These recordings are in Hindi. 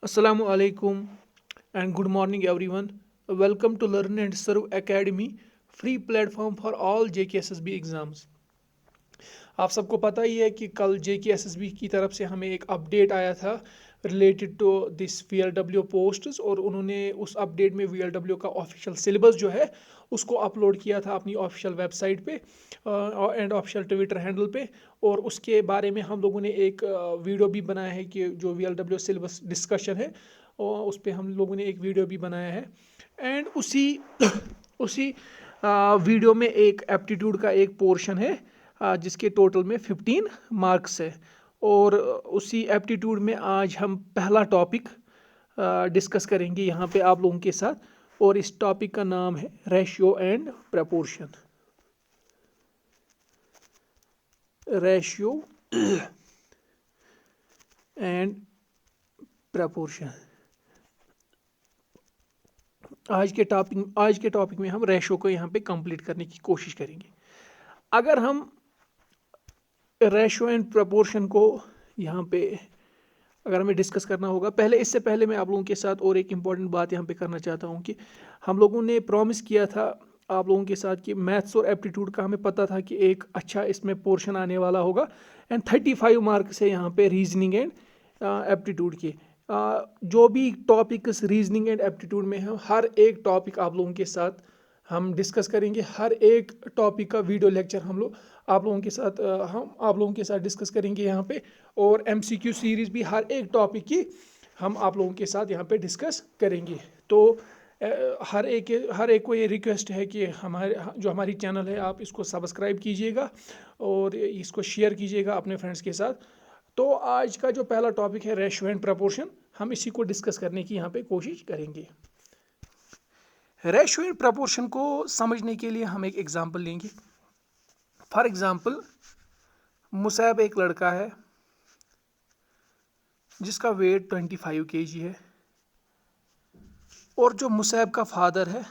Assalamu alaikum and good morning everyone. Welcome to Learn and Serve Academy, free platform for all JKSSB exams. आप सबको पता ही है कि कल JKSSB की तरफ से हमें एक अपडेट आया था related to this VLW posts और उन्होंने उस अपडेट में VLW का ऑफिशियल सिलेबस जो है उसको अपलोड किया था अपनी ऑफिशियल वेबसाइट पे एंड ऑफिशियल ट्विटर हैंडल पे। और उसके बारे में हम लोगों ने एक वीडियो भी बनाया है कि जो VLW सिलेबस डिस्कशन है और उस पर हम लोगों ने एक वीडियो भी बनाया है। एंड उसी उसी वीडियो में एक एप्टीट्यूड का एक पोर्शन है जिसके टोटल में 15 मार्क्स है। और उसी एप्टीट्यूड में आज हम पहला टॉपिक डिस्कस करेंगे यहाँ पे आप लोगों के साथ और इस टॉपिक का नाम है ratio and proportion. Ratio and proportion आज के टॉपिक में हम रेशियो को यहाँ पे कंप्लीट करने की कोशिश करेंगे। अगर हम रेशियो एंड प्रपोर्शन को यहाँ पे अगर हमें डिस्कस करना होगा, इससे पहले मैं आप लोगों के साथ और एक इम्पॉर्टेंट बात यहाँ पे करना चाहता हूँ कि हम लोगों ने प्रॉमिस किया था आप लोगों के साथ कि मैथ्स और एप्टीट्यूड का हमें पता था कि एक अच्छा इसमें पोर्शन आने वाला होगा एंड 35 मार्क्स है यहाँ पे रीजनिंग एंड एप्टीट्यूड के। जो भी टॉपिक्स रीजनिंग एंड एप्टीट्यूड में है हर एक टॉपिक आप लोगों के साथ हम डिस्कस करेंगे। हर एक टॉपिक का वीडियो लेक्चर हम आप लोगों के साथ डिस्कस करेंगे यहाँ पे। और MCQ सीरीज़ भी हर एक टॉपिक की हम आप लोगों के साथ यहाँ पे डिस्कस करेंगे। तो हर एक को ये रिक्वेस्ट है कि हमारी चैनल है आप इसको सब्सक्राइब कीजिएगा और इसको शेयर कीजिएगा अपने फ्रेंड्स के साथ। तो आज का जो पहला टॉपिक है रेशियो एंड प्रपोर्शन, हम इसी को डिस्कस करने की यहाँ पे कोशिश करेंगे। रेशियो एंड प्रपोर्शन को समझने के लिए हम एक एग्जांपल लेंगे। फॉर एग्जांपल, मुसैब एक लड़का है जिसका वेट 25 kg है और जो मुसैब का फादर है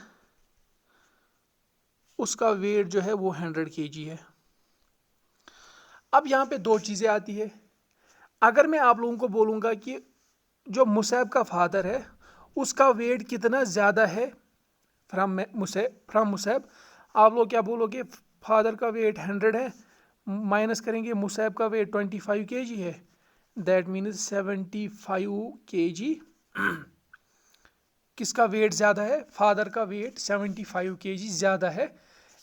उसका वेट जो है वो 100 kg है। अब यहाँ पे दो चीज़ें आती है। अगर मैं आप लोगों को बोलूँगा कि जो मुसैब का फादर है उसका वेट कितना ज़्यादा है फ्रॉम मुसैब, आप लोग क्या बोलोगे? फादर का वेट 100 है, माइनस करेंगे मुसैब का वेट 25 kg है, दैट मीन्स 75 kg किसका वेट ज़्यादा है? फादर का वेट 75 kg ज़्यादा है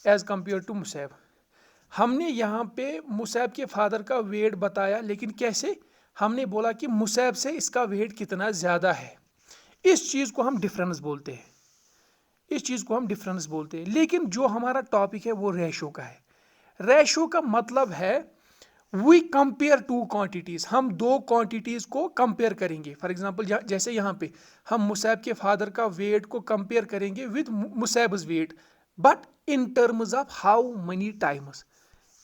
एज़ कम्पेयर टू मुसैब। हमने यहाँ पे मुसैब के फादर का वेट बताया, लेकिन कैसे? हमने बोला कि मुसैब से इसका वेट कितना ज़्यादा है। इस चीज़ को हम डिफरेंस बोलते हैं, लेकिन जो हमारा टॉपिक है वो रेशो का है। रेशो का मतलब है वी कंपेयर टू क्वांटिटीज, हम दो क्वांटिटीज को कंपेयर करेंगे। फॉर एग्जांपल जैसे यहाँ पे हम मुसैब के फादर का वेट को कंपेयर करेंगे with Musaib's weight, but in terms of how many times.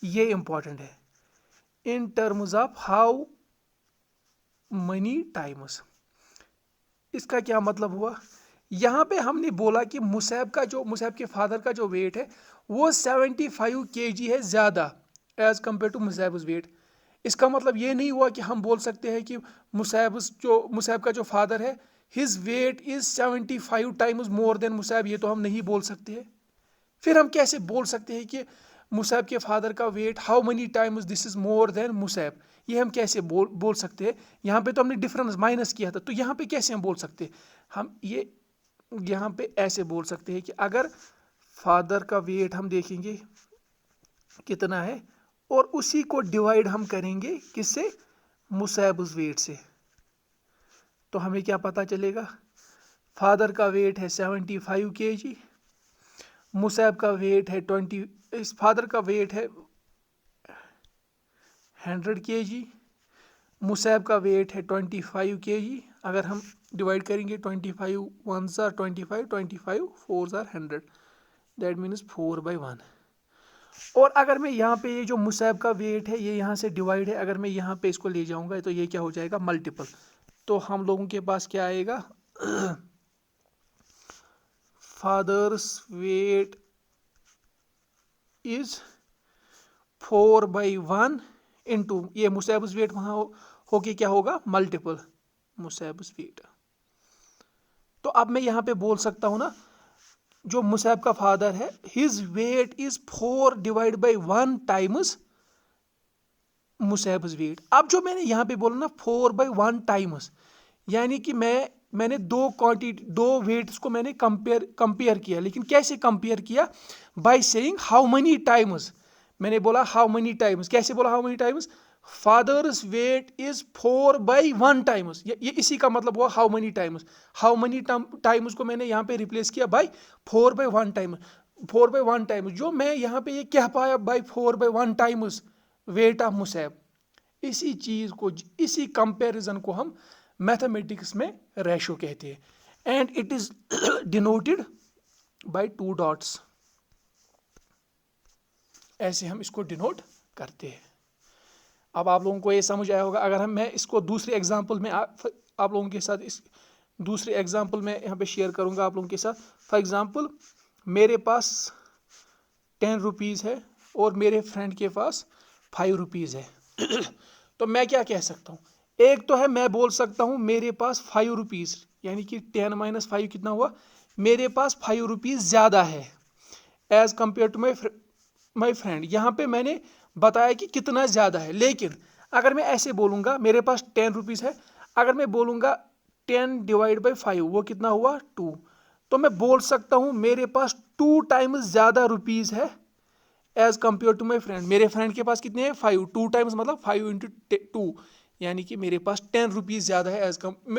ये इंपॉर्टेंट है, in terms of how many times. इसका क्या मतलब हुआ? यहाँ पे हमने बोला कि मुसैब के फादर का जो वेट है वो 75 kg है ज़्यादा एज कम्पेयर टू मुसैब्स वेट। इसका मतलब ये नहीं हुआ कि हम बोल सकते हैं कि मुसैब का जो फादर है his weight is 75 times more than Musaib, ये तो हम नहीं बोल सकते हैं। फिर हम कैसे बोल सकते हैं कि मुसैब के फादर का weight how many times this is more than Musaib? ये हम कैसे बोल सकते हैं? यहाँ पे तो हमने डिफरेंस माइनस किया था, तो यहाँ पे कैसे हम बोल सकते हैं? हम ये यहाँ पे ऐसे बोल सकते हैं कि अगर फादर का वेट हम देखेंगे कितना है और उसी को डिवाइड हम करेंगे किससे? मुसैब्स वेट से, तो हमें क्या पता चलेगा? फादर का वेट है 75 kg, मुसैब का वेट है 20, इस फादर का वेट है 100 kg, मुसैब का वेट है 25 kg। अगर हम डिवाइड करेंगे 25 1s are 25, 25 4s are 100, that means 4/1। और अगर मैं यहाँ पे ये जो मुसैब का वेट है ये यहाँ से डिवाइड है, अगर मैं यहाँ पे इसको ले जाऊँगा तो ये क्या हो जाएगा? मल्टीपल। तो हम लोगों के पास क्या आएगा? फादर्स वेट इज 4/1 इंटू ये मुसैब्स वेट वहाँ होके क्या होगा? Multiple Musaib's weight. अब मैं यहाँ पे बोल सकता हूँ ना, जो मुसैब का फादर है, his weight is 4/1 times Musaib's weight. अब जो मैंने यहाँ पे बोला ना 4/1 टाइम्स, यानी कि मैंने दो वेट्स को मैंने कंपेयर किया। लेकिन कैसे कंपेयर किया? By saying how many times. मैंने बोला हाउ मनी टाइम्स। कैसे बोला how many times? Father's weight is 4/1 times. ये इसी का मतलब हुआ how many times. How many times को मैंने यहाँ पे रिप्लेस किया बाय 4/1 टाइम्स। 4/1 टाइम्स जो मैं यहाँ पे ये कह पाया by 4/1 times weight of Musaib. इसी चीज को, इसी कंपैरिजन को हम मैथमेटिक्स में रेशो कहते हैं। And it is denoted by 2 dots. ऐसे हम इसको डिनोट करते हैं। अब आप लोगों को ये समझ आया होगा। अगर मैं इसको दूसरे एग्जाम्पल में आप लोगों के साथ इस दूसरे एग्जाम्पल में यहाँ पे शेयर करूँगा आप लोगों के साथ। फॉर एग्जाम्पल, मेरे पास 10 रुपीज़ है और मेरे फ्रेंड के पास 5 रुपीज़ है। तो मैं क्या कह सकता हूँ? एक तो है, मैं बोल सकता हूँ मेरे पास 5 रुपीज़, यानी कि 10 - 5 कितना हुआ? मेरे पास 5 रुपीज़ ज़्यादा है as compare to my friend. यहाँ पे मैंने बताया कि कितना ज़्यादा है। लेकिन अगर मैं ऐसे बोलूँगा मेरे पास 10 रुपीज़ है, अगर मैं बोलूँगा 10/5 वो कितना हुआ? 2। तो मैं बोल सकता हूँ मेरे पास 2 टाइम्स ज़्यादा रुपीज़ है as compare to my friend. मेरे फ्रेंड के पास कितने हैं? 5। 2 टाइम्स मतलब 5 × 2, यानी कि मेरे पास 10 रुपीज़ ज़्यादा है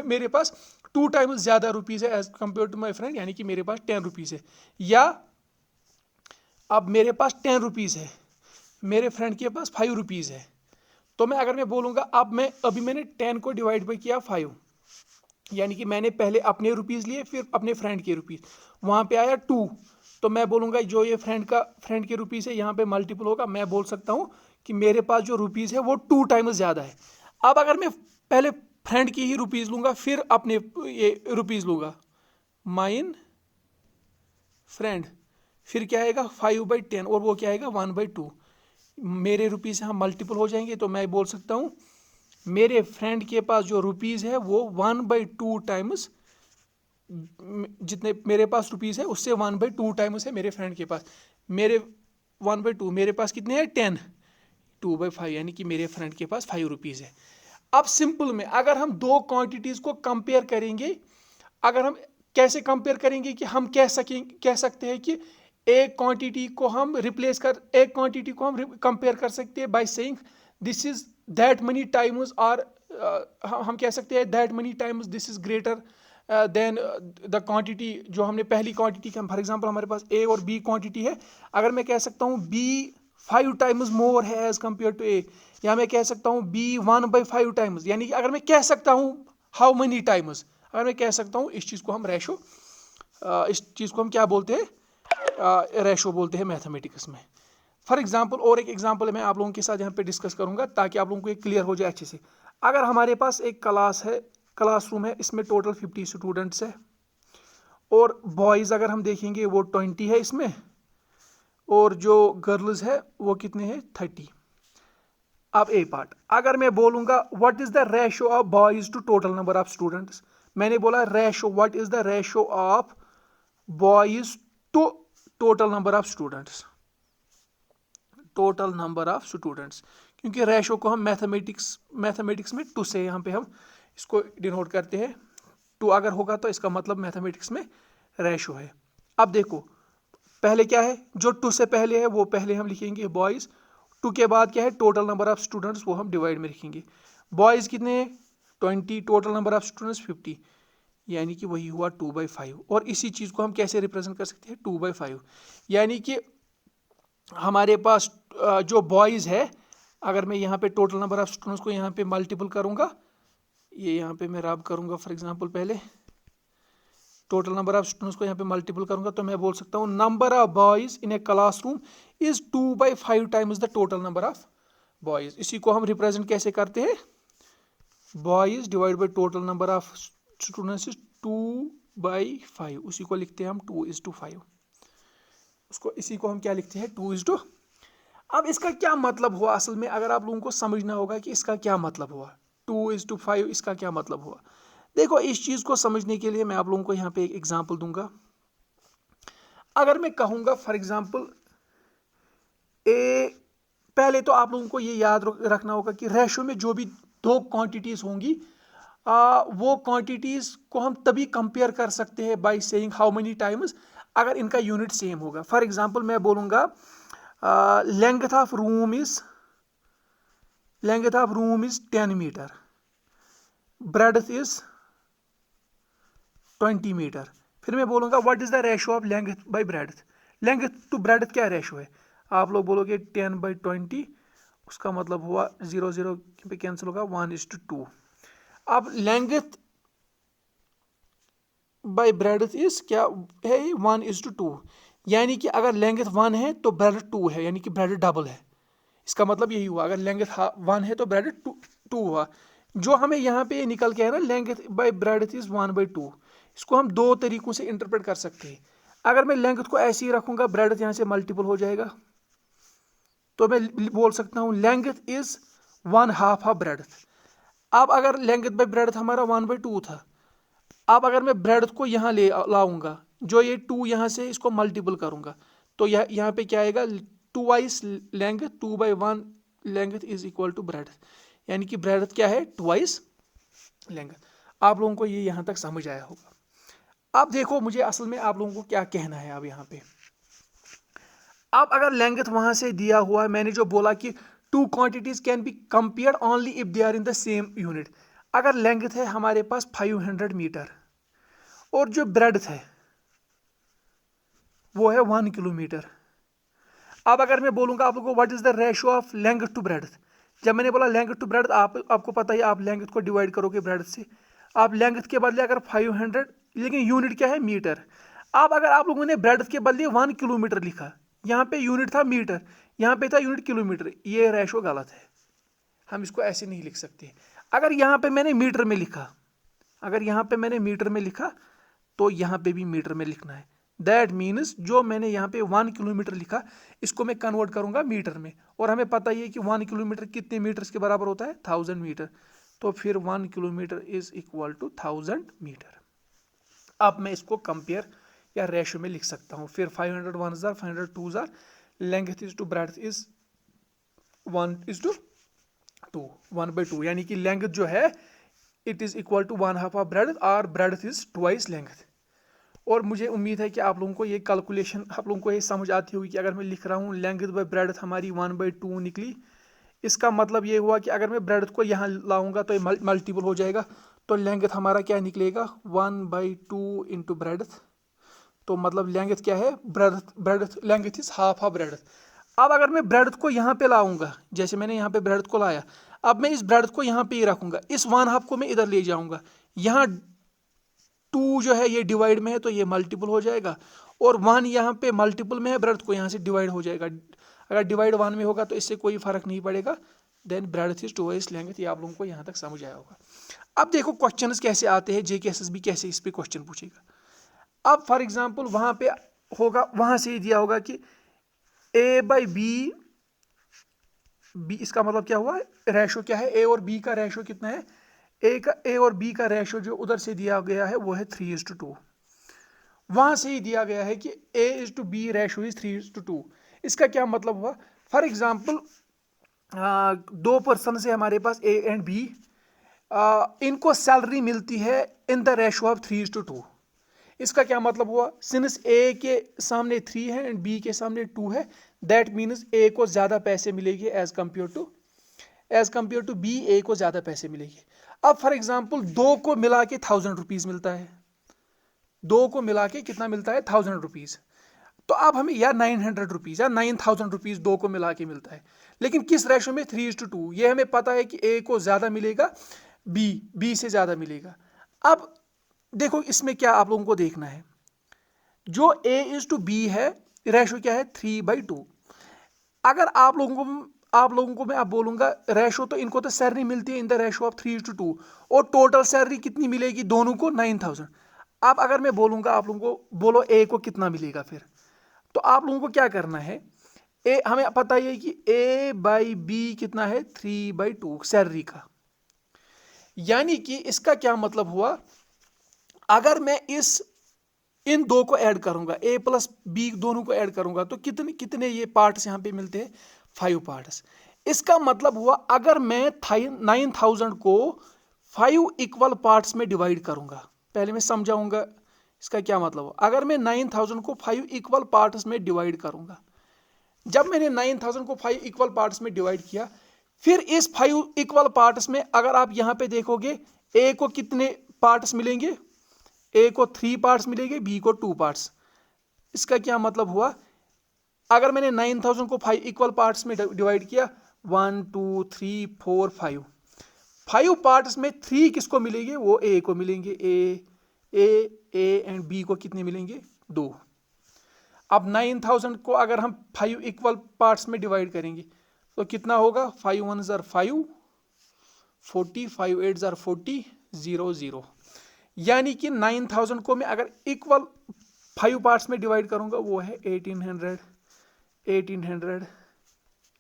मेरे पास 2 टाइम्स ज़्यादा रुपीज़ है as compare to my friend, यानी कि मेरे पास 10 रुपीज़ है। या अब मेरे पास 10 रुपीज़ है, मेरे फ्रेंड के पास 5 रुपीज़ है। तो अगर मैं बोलूँगा, अभी मैंने 10 को डिवाइड बाई किया 5, यानी कि मैंने पहले अपने रुपीज़ लिए फिर अपने फ्रेंड के रुपीज़, वहाँ पे आया 2। तो मैं बोलूँगा जो ये फ्रेंड के रुपीज़ है यहाँ पे मल्टीपल होगा। मैं बोल सकता हूँ कि मेरे पास जो रुपीज़ है वो 2 टाइम्स ज़्यादा है। अब अगर मैं पहले फ्रेंड की ही रुपीज़ लूँगा फिर अपने ये रुपीज़ लूँगा, माइन फ्रेंड, फिर क्या आएगा 5/10 और वो क्या आएगा 1/2। मेरे रुपीज़ यहाँ मल्टीपल हो जाएंगे। तो मैं बोल सकता हूँ मेरे फ्रेंड के पास जो रुपीज़ है वो 1/2 टाइम्स, जितने मेरे पास रुपीज़ है उससे 1/2 टाइम्स है मेरे फ्रेंड के पास। मेरे 1/2, मेरे पास कितने हैं? 10। 2/5 यानी कि मेरे फ्रेंड के पास 5 रुपीज़ है। अब सिंपल में अगर हम दो क्वांटिटीज़ को कंपेयर करेंगे, अगर हम कैसे कंपेयर करेंगे कि हम कह सकते हैं कि एक क्वांटिटी को हम कंपेयर कर सकते हैं by saying this is that money times, और हम कह सकते हैं that money times this is greater than the quantity जो हमने पहली क्वांटिटी की। फॉर एग्जांपल हमारे पास ए और बी क्वांटिटी है, अगर मैं कह सकता हूँ बी 5 टाइम्स मोर है एज कम्पेयर टू ए, या मैं कह सकता हूँ बी 1/5 टाइम्स, यानी कि अगर मैं कह सकता हूँ हाउ मनी टाइम्स, अगर मैं कह सकता हूँ, इस चीज़ को हम रेशो, इस चीज़ को हम क्या बोलते हैं? रेशो बोलते हैं मैथमेटिक्स में। फॉर एग्जांपल, और एक एग्जांपल मैं आप लोगों के साथ यहाँ पे डिस्कस करूँगा ताकि आप लोगों को ये क्लियर हो जाए अच्छे से। अगर हमारे पास एक क्लासरूम है, इसमें टोटल 50 स्टूडेंट्स है, और बॉयज़ अगर हम देखेंगे वो 20 है इसमें, और जो गर्ल्स है वो कितने हैं? 30। अब ए पार्ट, अगर मैं बोलूँगा what is the ratio of boys to total number of students, मैंने बोला ratio, what is the ratio of boys to total number of students, total number of students, क्योंकि रेशो को हम मैथमेटिक्स में टू से यहाँ पे हम इसको डिनोट करते हैं। टू अगर होगा तो इसका मतलब मैथमेटिक्स में रेशो है। अब देखो पहले क्या है, जो टू से पहले है वो पहले हम लिखेंगे बॉयज़, टू के बाद क्या है टोटल नंबर ऑफ स्टूडेंट्स, वो हम डिवाइड में लिखेंगे। बॉयज़ कितने हैं? 20, टोटल नंबर ऑफ स्टूडेंट्स 50, यानी कि वही हुआ 2/5। और इसी चीज़ को हम कैसे रिप्रेजेंट कर सकते हैं? 2/5, यानी कि हमारे पास जो बॉयज़ है, अगर मैं यहाँ पे टोटल नंबर ऑफ स्टूडेंट्स को यहाँ पे मल्टीपल करूँगा, ये यहाँ पे मैं रब करूँगा फॉर एग्जांपल, पहले टोटल नंबर ऑफ स्टूडेंट्स को यहाँ पे मल्टीपल करूँगा, तो मैं बोल सकता हूँ number of boys in a classroom is 2/5 times the total number of boys. इसी को हम रिप्रेजेंट कैसे करते हैं? Boys divide by total number of students is 2/5, उसी को लिखते हैं हम 2:5। उसको इसी को हम क्या लिखते हैं? 2:। अब इसका क्या मतलब हुआ असल में, अगर आप लोगों को समझना होगा कि इसका क्या मतलब हुआ 2:5, इसका क्या मतलब हुआ। देखो इस चीज़ को समझने के लिए मैं आप लोगों को यहाँ पे एक एग्जांपल दूंगा। अगर मैं कहूँगा फॉर एग्जांपल ए, पहले तो आप लोगों को ये याद रखना होगा कि रेशो में जो भी दो क्वांटिटीज़ होंगी वो क्वांटिटीज़ को हम तभी कंपेयर कर सकते हैं by saying how many times, अगर इनका यूनिट सेम होगा। फॉर एग्जांपल मैं बोलूँगा length of room is 10 meter, breadth is 20 meter. फिर मैं बोलूँगा what is the ratio of length by breadth. Length to breadth क्या रेशो है? आप लोग बोलोगे 10/20, उसका मतलब हुआ 0 0 पे कैंसिल होगा 1:2। अब लेंथ बाय ब्रेड्थ इज क्या है? 1:2। यानी कि अगर लेंथ 1 है तो ब्रेड्थ 2 है, यानी कि ब्रेड्थ डबल है। इसका मतलब यही हुआ, अगर लेंथ 1 है तो ब्रेड्थ 2 हुआ। जो हमें यहाँ पे निकल के है ना, लेंथ बाय ब्रेड्थ इज 1/2, इसको हम दो तरीकों से इंटरप्रेट कर सकते हैं। अगर मैं लेंथ को ऐसे ही रखूंगा, ब्रेड्थ यहाँ से मल्टीपल हो जाएगा, तो मैं बोल सकता हूँ लेंथ इज 1/2 ऑफ ब्रेड्थ। अब अगर लेंथ बाय ब्रेड्थ हमारा 1/2 था, अब अगर मैं ब्रेड्थ को यहाँ ले लाऊंगा, जो ये 2 यहाँ से इसको मल्टीपल करूंगा, तो यहाँ पे क्या आएगा? 2 length, 2/1 length is equal to breadth, यानी कि ब्रेड्थ क्या है? 2 लेंथ। आप लोगों को ये यहाँ तक समझ आया होगा। अब देखो मुझे असल में आप लोगों को क्या कहना है अब यहाँ पे। अब अगर लेंथ वहां से दिया हुआ है, मैंने जो बोला कि two quantities can be compared only if they are in the same unit. अगर लेंथ है हमारे पास 500 मीटर और जो ब्रेड्थ है वो है 1 किलोमीटर। अब अगर मैं बोलूंगा आप लोगों को what is the ratio of length to breadth, जब मैंने बोला लेंथ टू ब्रेड्थ, आपको पता है आप लेंथ को डिवाइड करोगे ब्रेड्थ से। आप लेंथ के बदले अगर 500, लेकिन यूनिट क्या है? मीटर। अब अगर आप लोगों ने ब्रेड्थ के बदले 1 किलोमीटर लिखा, यहाँ पे यूनिट था मीटर, यहाँ पे था यूनिट किलोमीटर, ये रेशो गलत है, हम इसको ऐसे नहीं लिख सकते। अगर यहाँ पे मैंने मीटर में लिखा, अगर यहाँ पे मैंने मीटर में लिखा, तो यहाँ पे भी मीटर में लिखना है। दैट मीन्स जो मैंने यहाँ पे 1 किलोमीटर लिखा, इसको मैं कन्वर्ट करूंगा मीटर में, और हमें पता ही है कि 1 किलोमीटर कितने मीटर्स के बराबर होता है? 1000 मीटर। तो फिर 1 kilometer is equal to 1000 meter. अब मैं इसको कंपेयर या रेशो में लिख सकता हूँ। फिर 500 1 jar, 500 2 jar, length is to breadth is 1:2, 1/2, यानी कि लेंथ जो है it is equal to 1/2 of breadth, और ब्रेड्थ इज 2 लेंथ। और मुझे उम्मीद है कि आप लोगों को ये कैलकुलेशन, आप लोगों को ये समझ आती होगी कि अगर मैं लिख रहा हूँ लेंथ बाय ब्रेड्थ हमारी 1/2 निकली, इसका मतलब ये हुआ कि अगर मैं ब्रेड्थ को यहाँ लाऊंगा तो ये मल्टीपल हो जाएगा, तो लेंथ हमारा क्या निकलेगा? 1/2 इंटू ब्रेड्थ। तो मतलब लेंथ क्या है? Breadth length is half of breadth. अब अगर मैं ब्रेड्थ को यहाँ पे लाऊंगा, जैसे मैंने यहाँ पे ब्रेड्थ को लाया, अब मैं इस ब्रेड्थ को यहाँ पे ही रखूंगा, इस 1/2 को मैं इधर ले जाऊंगा, यहाँ 2 जो है ये डिवाइड में है तो ये मल्टीपल हो जाएगा, और 1 यहाँ पे मल्टीपल में है, ब्रेड्थ को यहाँ से डिवाइड हो जाएगा। अगर डिवाइड 1 में होगा तो इससे कोई फर्क नहीं पड़ेगा। Then breadth is 2 length. ये आप लोगों को यहाँ तक समझ आया होगा। अब देखो क्वेश्चंस कैसे आते हैं, JKSS भी कैसे इस पे क्वेश्चन पूछेगा। अब फॉर एग्जाम्पल वहां पे होगा, वहां से ही दिया होगा कि A/B, इसका मतलब क्या हुआ? रेशो क्या है? A और B का रेशो कितना है? A और B का रेशो जो उधर से दिया गया है वो है 3:2। वहां से ही दिया गया है कि A/B रेशो इज 3:2। इसका क्या मतलब हुआ? फॉर एग्जाम्पल 2 पर्सन से हमारे पास A एंड B, इनको सैलरी मिलती है इन द रेशो ऑफ 3:2। इसका क्या मतलब हुआ? सिंस A के सामने 3 है एंड B के सामने 2 है, दैट मीन्स A को ज्यादा पैसे मिलेंगे as compare to B, A को ज्यादा पैसे मिलेंगे। अब फॉर एग्जाम्पल 2 को मिला के 1000 रुपीज मिलता है, 2 को मिला के कितना मिलता है? 1000 रुपीज। तो अब हमें या 900 रुपीज या 9000 रुपीज 2 को मिला के मिलता है, लेकिन किस रेशो में? 3:2। ये हमें पता है कि A को ज्यादा मिलेगा, B से ज्यादा मिलेगा। अब देखो इसमें क्या आप लोगों को देखना है, जो A/B है रेशो क्या है? 3/2। अगर आप लोगों को मैं अब बोलूंगा रेशो, तो इनको तो सैलरी मिलती है इन द रेशो ऑफ 3:2, और टोटल सैलरी कितनी मिलेगी दोनों को? 9000। अब अगर मैं बोलूंगा आप लोगों को बोलो A को कितना मिलेगा, फिर तो आप लोगों को क्या करना है? हमें पता है कि A/B कितना है? 3/2 सैलरी का। यानी कि इसका क्या मतलब हुआ, अगर मैं इन दो को ऐड करूंगा, ए प्लस बी दोनों को ऐड करूंगा, तो कितने कितने ये पार्ट्स यहाँ पे मिलते हैं, 5 पार्ट्स। इसका मतलब हुआ अगर मैं 9000 को 5 इक्वल पार्ट्स में डिवाइड करूंगा, पहले मैं समझाऊंगा इसका क्या मतलब हुआ। अगर मैं 9000 को 5 इक्वल पार्ट्स में डिवाइड करूंगा, जब मैंने 9000 को 5 इक्वल पार्ट्स में डिवाइड किया, फिर इस 5 इक्वल पार्ट्स में अगर आप यहाँ पे देखोगे, ए को कितने पार्ट्स मिलेंगे, ए को 3 पार्ट्स मिलेंगे, बी को 2 पार्ट्स। इसका क्या मतलब हुआ, अगर मैंने 9000 को 5 इक्वल पार्ट्स में डिवाइड किया, 1 2 3 4 5 पार्ट्स में 3 किसको मिलेंगे, वो ए को मिलेंगे, ए एंड बी को कितने मिलेंगे, 2। अब 9000 को अगर हम 5 इक्वल पार्ट्स में डिवाइड करेंगे तो कितना होगा, 5 1 ज़र 5 40, 5 8 ज़र 40, 0 0। यानी कि 9000 को मैं अगर इक्वल 5 पार्ट्स में डिवाइड करूंगा, वो है 1800 1800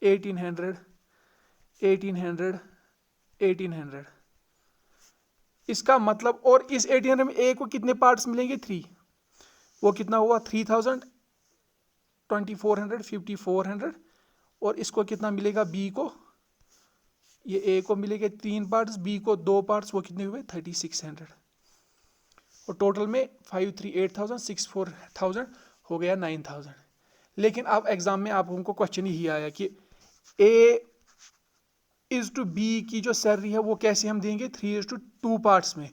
1800 1800 1800। इसका मतलब, और इस 1800 में ए को कितने पार्ट्स मिलेंगे, 3, वो कितना हुआ 3000, 2400, 5400। और इसको कितना मिलेगा, बी को, ये ए को मिलेंगे 3 पार्ट्स, बी को 2 पार्ट्स, वो कितने हुए 3600। और टोटल में 5 3 8000, 6 4000 हो गया 9000। लेकिन अब एग्जाम में आप उनको क्वेश्चन ही आया कि ए इज टू बी की जो सैलरी है वो कैसे हम देंगे, 3:2 पार्ट्स में,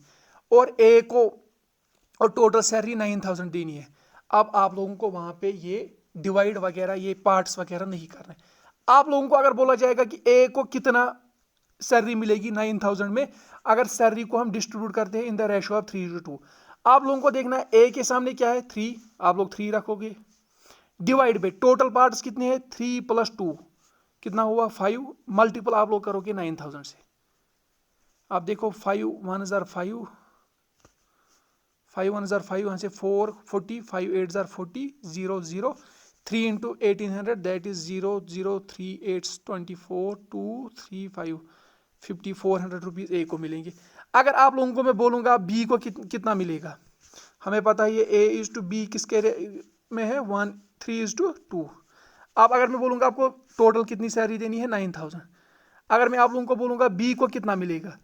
और ए को और टोटल सैलरी 9000 देनी है। अब आप लोगों को वहां पे ये डिवाइड वगैरह, ये पार्ट्स वगैरह नहीं करना है। आप लोगों को अगर बोला जाएगा कि ए को कितना सैलरी मिलेगी 9000 में, अगर सैलरी को हम डिस्ट्रीब्यूट करते हैं इन द रेशियो ऑफ 3:2, आप लोगों को देखना है ए के सामने क्या है, 3, आप लोग 3 रखोगे, डिवाइड बाय टोटल पार्ट्स कितने हैं, 3 + 2 कितना हुआ 5, मल्टीपल आप लोग करोगे 9000 से। आप देखो 5 1 ज़र 5, 5 1 ज़र 5, यहाँ से 4 40, 5 8 ज़र 40, 0 0, 3 × 1800 दैट इज 0 0 3 8 24 2 3 5, 5400 रुपीज़ ए को मिलेंगे। अगर आप लोगों को मैं बोलूँगा बी को कितना मिलेगा, हमें पता है ये ए इज टू बी किसके में है, 1 3:2। अब अगर मैं बोलूँगा आपको टोटल कितनी सैलरी देनी है, 9000। अगर मैं आप लोगों को बोलूँगा बी को कितना मिलेगा,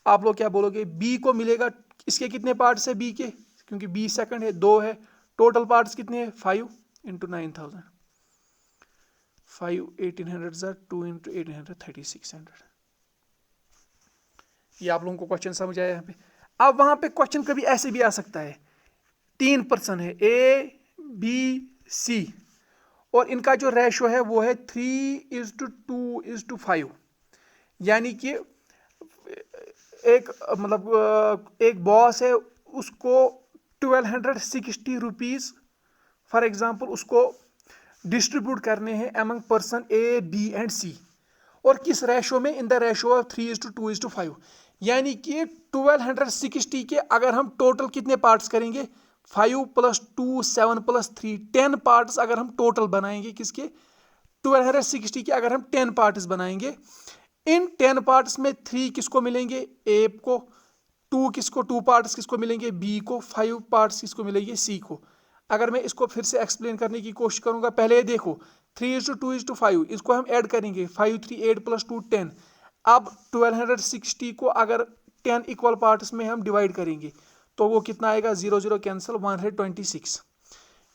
आप लोग क्या बोलोगे, बी को मिलेगा, इसके कितने पार्ट्स है बी के, क्योंकि बी सेकंड है, 2 है, टोटल पार्ट्स कितने हैं, 5 × 9000, 5 1800 ज़र 2 × 1800 3600। ये आप लोगों को क्वेश्चन समझ आया यहाँ पे। अब वहाँ पे क्वेश्चन कभी ऐसे भी आ सकता है, 3 पर्सन है, ए बी सी, और इनका जो रेशो है वो है 3:2:5। यानी कि एक मतलब एक बॉस है, उसको 1260 रुपीज़ फॉर एग्जांपल उसको डिस्ट्रीब्यूट करने हैं among person A B and C, और किस रेशो में, इन द रेशो ऑफ 3:2:5। यानी कि 1260 के अगर हम टोटल कितने पार्ट्स करेंगे, 5 + 2 7 + 3 10 पार्ट्स अगर हम टोटल बनाएंगे, किसके 1260 के अगर हम 10 पार्ट्स बनाएंगे, इन 10 पार्ट्स में 3 किसको मिलेंगे, ए को, 2 पार्ट्स किसको मिलेंगे, बी को, 5 पार्ट्स किसको मिलेंगे, सी को। अगर मैं इसको फिर से एक्सप्लेन करने की कोशिश करूंगा, पहले देखो 3:2:5, इसको हम ऐड करेंगे, 5 3 8 + 2 10। अब 1260 को अगर 10 इक्वल पार्ट्स में हम डिवाइड करेंगे तो वो कितना आएगा, 0 0 कैंसिल, 126।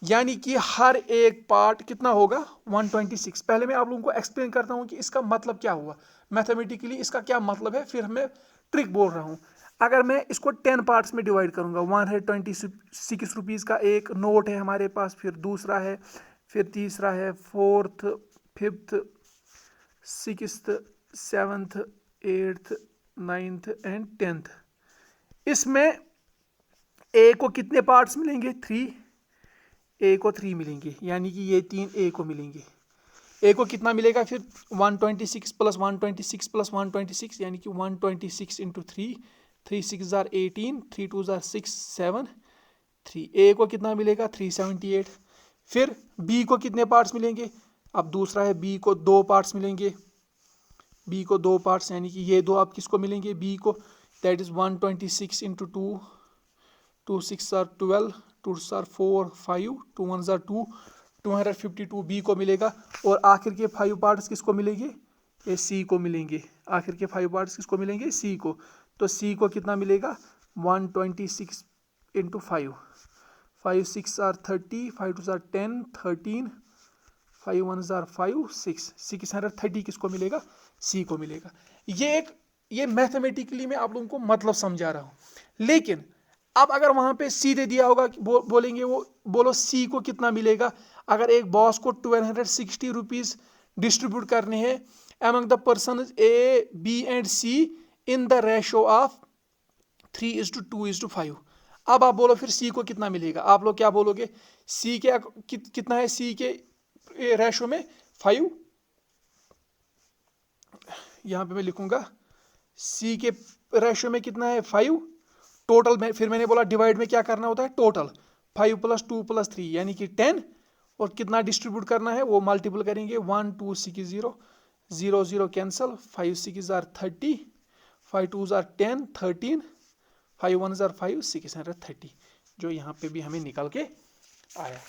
यानी कि हर एक पार्ट कितना होगा, 126। पहले मैं आप लोगों को एक्सप्लेन करता हूँ कि इसका मतलब क्या हुआ, मैथमेटिकली इसका क्या मतलब है, फिर मैं ट्रिक बोल रहा हूँ। अगर मैं इसको 10 पार्ट्स में डिवाइड करूँगा, 126 रुपीज़ का एक नोट है हमारे पास, फिर दूसरा है, फिर तीसरा है, 4th 5th 6th 7th 8th 9th and 10th। इसमें ए को कितने पार्ट्स मिलेंगे, 3, ए को 3 मिलेंगे, यानी कि ये 3 ए को मिलेंगे। ए को कितना मिलेगा फिर, 126 + 126 + 126, यानी कि 126 × 3, 3 6 ज़र 18, 3 2 ज़र 6 7 3। ए को कितना मिलेगा, 378। फिर बी को कितने पार्ट्स मिलेंगे, अब दूसरा है, बी को 2 पार्ट्स मिलेंगे, बी को 2 पार्ट्स, यानी कि ये 2 आप किसको मिलेंगे, बी को, that is 126 into 2, 2 6 are 12, 2 are 4 5, 2 1 are 2, 252 B को मिलेगा। और आखिर के 5 पार्ट्स किसको मिलेंगे? ये सी को मिलेंगे। आखिर के 5 पार्ट्स किसको मिलेंगे? सी को। तो सी को कितना मिलेगा? 126 इंटू 5, 5 6 आर 30, 5 2 आर 10, 13, 5 1 आर 5, 6, 630 किसको मिलेगा? सी को मिलेगा। ये मैथमेटिकली मैं आप लोगों को मतलब समझा रहा हूँ। लेकिन अब अगर वहां पे सीधे दिया होगा, बोलेंगे वो, बोलो सी को कितना मिलेगा। अगर एक बॉस को 1260 रुपीज डिस्ट्रीब्यूट करने हैं among the persons A, B and C in the ratio of 3:2:5। अब आप बोलो फिर C को कितना मिलेगा। आप लोग क्या बोलोगे? C के कितना है? C के रेशो में 5, यहां पे मैं लिखूंगा C के रेशो में कितना है? 5 टोटल में। फिर मैंने बोला डिवाइड में क्या करना होता है? टोटल। 5 + 2 + 3 यानी कि 10। और कितना डिस्ट्रीब्यूट करना है वो मल्टीपल करेंगे। 1 2 6 0 0 0 कैंसल, 5 6 आर 30, 5 2 आर 10, 13, 5 1 आर 5, 630 जो यहाँ पे भी हमें निकल के आया।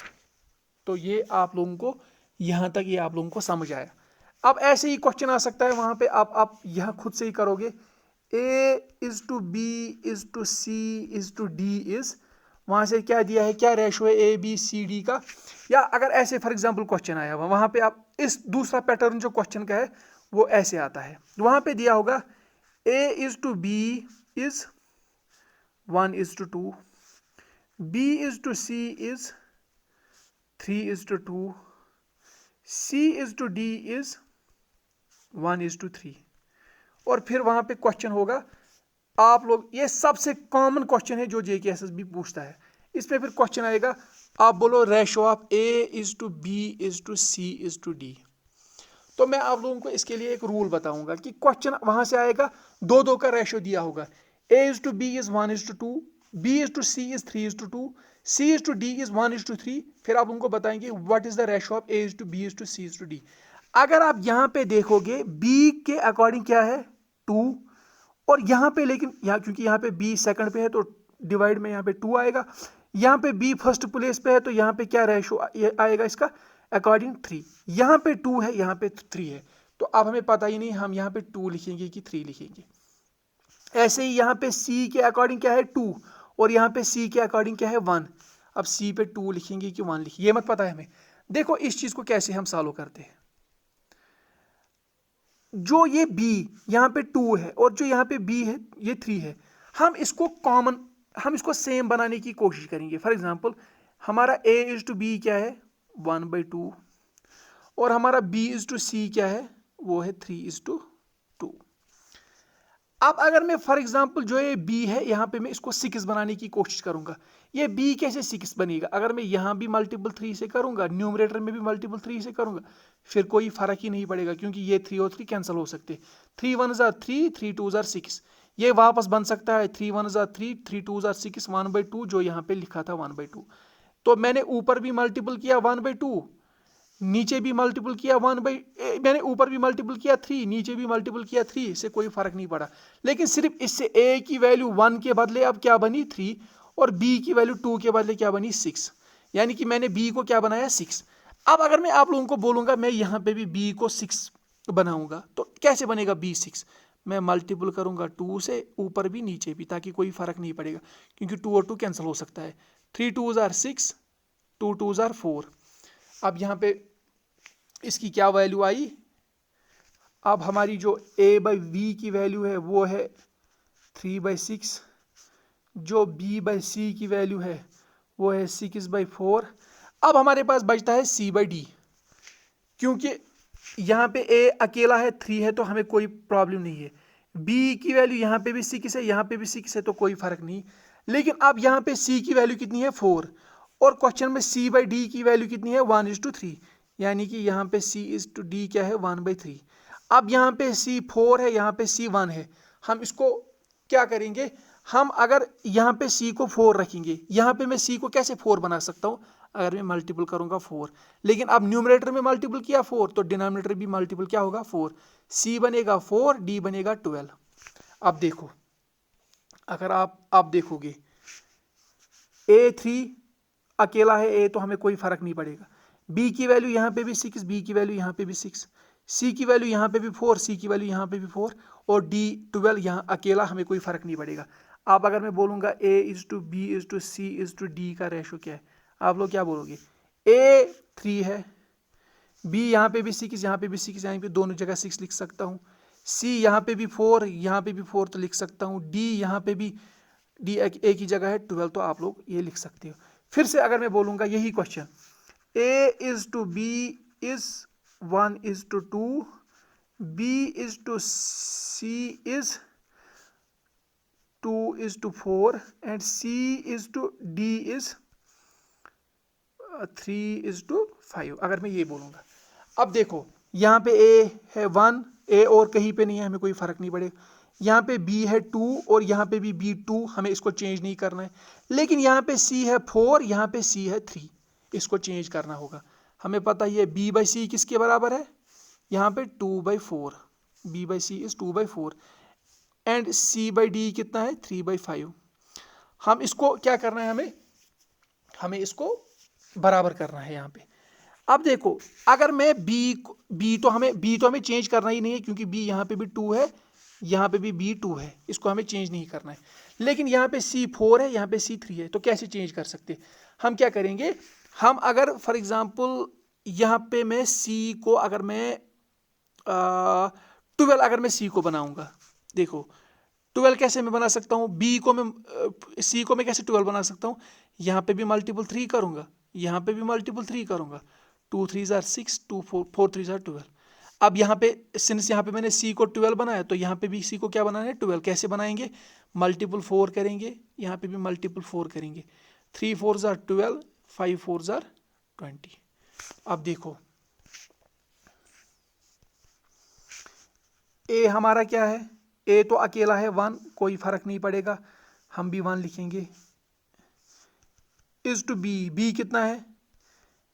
तो ये आप लोगों को यहाँ तक ये आप लोगों को समझ आया। अब ऐसे ही क्वेश्चन आ सकता है वहाँ पे, आप यहाँ खुद से ही करोगे। A:B:C:D इज, वहाँ से क्या दिया है, क्या रेशो है ABCD का। या अगर ऐसे फॉर एग्जांपल क्वेश्चन आया हुआ वहाँ पे, आप इस दूसरा पैटर्न जो क्वेश्चन का है वो ऐसे आता है। वहाँ पे दिया होगा A:B is 1:2, B:C is 3:2, C:D is 1:3। और फिर वहां पे क्वेश्चन होगा, आप लोग, ये सबसे कॉमन क्वेश्चन है जो JKSSB पूछता है। इसमें फिर क्वेश्चन आएगा, आप बोलो रेशो ऑफ A:B:C:D। तो मैं आप लोगों को इसके लिए एक रूल बताऊंगा कि क्वेश्चन वहां से आएगा, 2-2 का रेशो दिया होगा। A:B is 1:2, B:C is 3:2, C:D is 1:3। फिर आप उनको बताएंगे what is the ratio of A:B:C:D। अगर आप यहाँ पे देखोगे B के अकॉर्डिंग क्या है? 2। और यहाँ पे, लेकिन क्योंकि यहाँ पे B सेकंड पे है तो डिवाइड में यहाँ पे 2 आएगा। यहाँ पे B फर्स्ट प्लेस पे है तो यहाँ पे क्या रेशो आएगा इसका? अकॉर्डिंग 3। यहाँ पे 2 है, यहाँ पे 3 है। तो अब हमें पता ही नहीं हम यहाँ पे 2 लिखेंगे कि 3 लिखेंगे। ऐसे ही यहाँ पे C के अकॉर्डिंग क्या है? 2। और यहाँ पे C के अकॉर्डिंग क्या है? 1। अब C पे 2 लिखेंगे कि 1 लिखेंगे, ये मत पता है हमें। देखो इस चीज को कैसे हम सॉल्व करते हैं। जो ये B यहाँ पे 2 है और जो यहाँ पे B है ये 3 है, हम इसको कॉमन, हम इसको सेम बनाने की कोशिश करेंगे। फॉर एग्जांपल हमारा A:B क्या है? 1/2। और हमारा B:C क्या है? वो है 3:2। अब अगर मैं फॉर एग्जांपल जो ये B है यहाँ पे मैं इसको 6 बनाने की कोशिश करूंगा। ये B कैसे 6 बनेगा? अगर मैं यहाँ भी मल्टीपल 3 से करूंगा, न्यूमरेटर में भी मल्टीपल 3 से करूंगा, फिर कोई फर्क ही नहीं पड़ेगा क्योंकि ये 3 और 3 कैंसिल हो सकते। 3 1 आर 3, 3 2 आर 6। ये वापस बन सकता है 3 1 आर 3, 3 2 आर 6, 1/2 जो यहाँ पे लिखा था 1/2। तो मैंने ऊपर भी मल्टीपल किया 1/2, नीचे भी मल्टीपल किया मैंने ऊपर भी मल्टीपल किया 3, नीचे भी मल्टीपल किया 3, इससे कोई फर्क नहीं पड़ा। लेकिन सिर्फ इससे A की वैल्यू 1 के बदले अब क्या बनी? 3। और B की वैल्यू 2 के बदले क्या बनी? 6। यानी कि मैंने B को क्या बनाया? 6। अब अगर मैं आप लोगों को बोलूंगा मैं यहाँ पे भी B को 6 बनाऊंगा तो कैसे बनेगा B 6? मैं मल्टीपल करूंगा 2 से, ऊपर भी नीचे भी, ताकि कोई फर्क नहीं पड़ेगा क्योंकि 2 और 2 कैंसिल हो सकता है। 3 2 आर 6, 2 2 आर 4। अब यहाँ पे इसकी क्या वैल्यू आई? अब हमारी जो A/V की वैल्यू है वो है 3/6, जो B/C की वैल्यू है वो है 6/4। अब हमारे पास बचता है C/D। क्योंकि यहाँ पे A अकेला है, 3 है तो हमें कोई प्रॉब्लम नहीं है। B की वैल्यू यहाँ पे भी 6 है, यहाँ पे भी 6 है तो कोई फर्क नहीं। लेकिन अब यहाँ पे C की वैल्यू कितनी है? 4। और क्वेश्चन में C/D की वैल्यू कितनी है? 1:3। यानी कि यहाँ पे C:D क्या है? 1/3। अब यहाँ पे C 4 है, यहाँ पे C 1 है। हम इसको क्या करेंगे? हम अगर यहाँ पे C को 4 रखेंगे, यहाँ पे मैं C को कैसे 4 बना सकता हूँ? अगर मैं मल्टीपल करूंगा 4। लेकिन अब न्यूमरेटर में मल्टीपल किया 4 तो डिनोमिनेटर भी मल्टीपल क्या होगा? 4। C बनेगा 4, D बनेगा 12। अब देखो अगर आप देखोगे A3 अकेला है, A तो हमें कोई फर्क नहीं पड़ेगा। B की वैल्यू यहाँ पे भी 6, B की वैल्यू यहाँ पे भी 6, C की वैल्यू यहाँ पे भी 4, C की वैल्यू यहाँ पे भी 4, और D 12 यहाँ अकेला, हमें कोई फर्क नहीं पड़ेगा। आप अगर मैं बोलूँगा A:B:C:D का रेशो क्या है, आप लोग क्या बोलोगे? A 3 है, B यहाँ पे भी 6, यहाँ पे भी 6, यहाँ पे दोनों जगह 6 लिख सकता हूँ, C यहाँ पे भी 4, यहाँ पे भी 4 तो लिख सकता हूँ, D यहाँ पे भी, D एक ही जगह है 12, तो आप लोग ये लिख सकते हो। फिर से अगर मैं बोलूँगा यही question, A:B is 1:2, B:C is 2:4 and C:D is 3:5, अगर मैं ये बोलूँगा। अब देखो यहाँ पे A है 1, A और कहीं पे नहीं है, हमें कोई फर्क नहीं पड़ेगा। यहाँ पे B है 2 और यहाँ पे भी B 2, हमें इसको चेंज नहीं करना है। लेकिन यहाँ पे C है 4, यहाँ पे C है 3, इसको चेंज करना होगा। हमें पता ही है B/C किसके बराबर है, यहाँ पे 2/4, B/C इज 2/4 एंड C/D कितना है 3/5। हम इसको क्या करना है, हमें इसको बराबर करना है यहाँ पे। अब देखो अगर मैं B तो हमें चेंज करना ही नहीं है, क्योंकि B यहाँ पे भी 2 है, यहाँ पे भी B 2 है, इसको हमें चेंज नहीं करना है। लेकिन यहाँ पे C 4 है, यहाँ पे C 3 है, तो कैसे चेंज कर सकते? हम क्या करेंगे, हम अगर फॉर एग्जांपल यहाँ पे मैं C को अगर मैं 12 अगर मैं C को बनाऊंगा, देखो 12 कैसे मैं बना सकता हूँ, C को मैं कैसे 12 बना सकता हूँ, यहाँ पे भी मल्टीपल 3 करूँगा, यहाँ पे भी मल्टीपल 3 करूँगा, 2 3s are 6, 2 4 3s are 12। अब यहाँ पे सिंस यहाँ पे मैंने C को 12 बनाया, तो यहाँ पे भी C को क्या बनाना है 12। कैसे बनाएंगे, मल्टीपल 4 करेंगे, यहाँ पे भी मल्टीपल 4 करेंगे, 3 4s are 12, 5 4s are 20। अब देखो A हमारा क्या है, A तो अकेला है 1, कोई फर्क नहीं पड़ेगा, हम भी 1 लिखेंगे। इज टू B कितना है,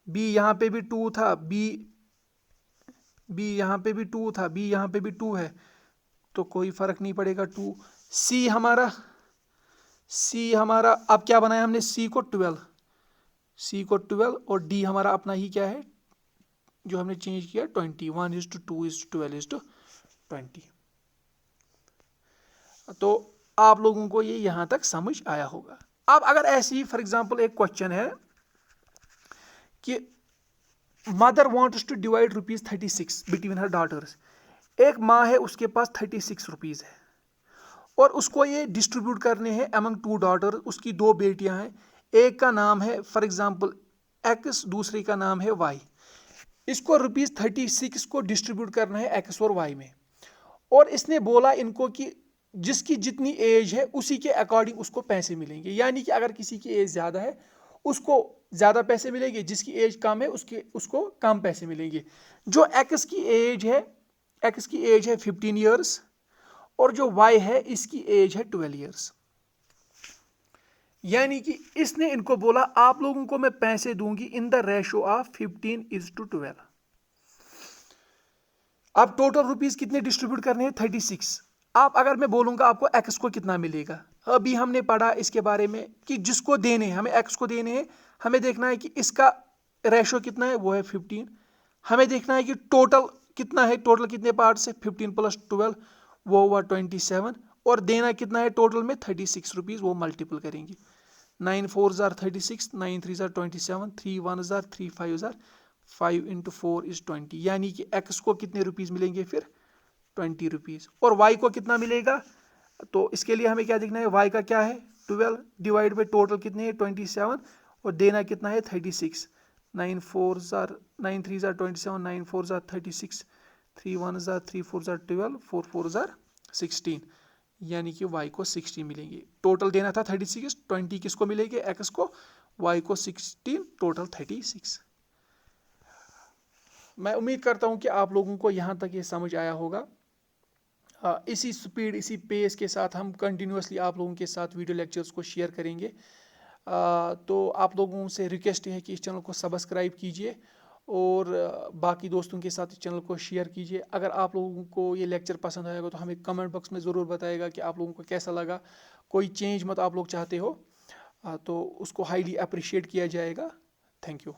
B यहाँ पे भी 2 था, B यहाँ पे भी 2 था, B यहाँ पे भी 2 है, तो कोई फर्क नहीं पड़ेगा 2। C हमारा अब क्या बनाया हमने, C को 12 और D हमारा अपना ही क्या है जो हमने चेंज किया 20, 1:2:12:20। तो आप लोगों को ये यहां तक समझ आया होगा। अब अगर ऐसी फॉर एग्जांपल एक क्वेश्चन है कि mother wants to divide ₹36 between her daughters, एक माँ है उसके पास 36 रुपीज़ है और उसको ये डिस्ट्रीब्यूट करने हैं अमंग 2 डॉटर, उसकी 2 बेटियां हैं, एक का नाम है फॉर एग्जांपल X, दूसरी का नाम है Y। इसको ₹36 को डिस्ट्रीब्यूट करना है X और Y में, और इसने बोला इनको कि जिसकी जितनी एज है उसी के अकॉर्डिंग उसको पैसे मिलेंगे। यानी कि अगर किसी की एज ज़्यादा है उसको ज़्यादा पैसे मिलेंगे, जिसकी एज कम है उसको कम पैसे मिलेंगे। जो X की एज है 15 ईयर्स और जो Y है इसकी एज है 12 ईयर्स। यानी कि इसने इनको बोला आप लोगों को मैं पैसे दूंगी इन द रेशो ऑफ 15:12। अब टोटल रुपीस कितने डिस्ट्रीब्यूट करने हैं 36। आप अगर मैं बोलूंगा आपको X को कितना मिलेगा, अभी हमने पढ़ा इसके बारे में कि जिसको देने हमें X को देने हैं, हमें देखना है कि इसका रेशो कितना है, वो है 15। हमें देखना है कि टोटल कितना है, टोटल कितने पार्ट से 15 + 12 वो हुआ 27, और देना कितना है टोटल में 36 रुपीज़, वो मल्टीपल करेंगे। 9 4s are 36, 9 3s are 27, 3 1s are 3 5s are 5 × 4 is 20। यानी कि X को कितने रुपीज़ मिलेंगे फिर 20 रुपीज़, और Y को कितना मिलेगा, तो इसके लिए हमें क्या देखना है, Y का क्या है 12 डिवाइड बाई टोटल कितने हैं 27 और देना कितना है 36। 9 3s are 27, 9 4s are 36, 3 1s are 3 4s are 12, 4 4s are 16। यानी कि Y को 60 मिलेंगे। टोटल देना था 36, 20 किसको मिलेंगे X को, Y को 16, टोटल 36। मैं उम्मीद करता हूं कि आप लोगों को यहाँ तक ये समझ आया होगा। इसी स्पीड इसी पेस के साथ हम कंटिन्यूसली आप लोगों के साथ वीडियो लेक्चर्स को शेयर करेंगे। तो आप लोगों से रिक्वेस्ट है कि इस चैनल को सब्सक्राइब कीजिए और बाकी दोस्तों के साथ इस चैनल को शेयर कीजिए। अगर आप लोगों को ये लेक्चर पसंद आएगा तो हमें कमेंट बॉक्स में ज़रूर बताइएगा कि आप लोगों को कैसा लगा, कोई चेंज मत आप लोग चाहते हो तो उसको हाईली अप्रिशिएट किया जाएगा। Thank you.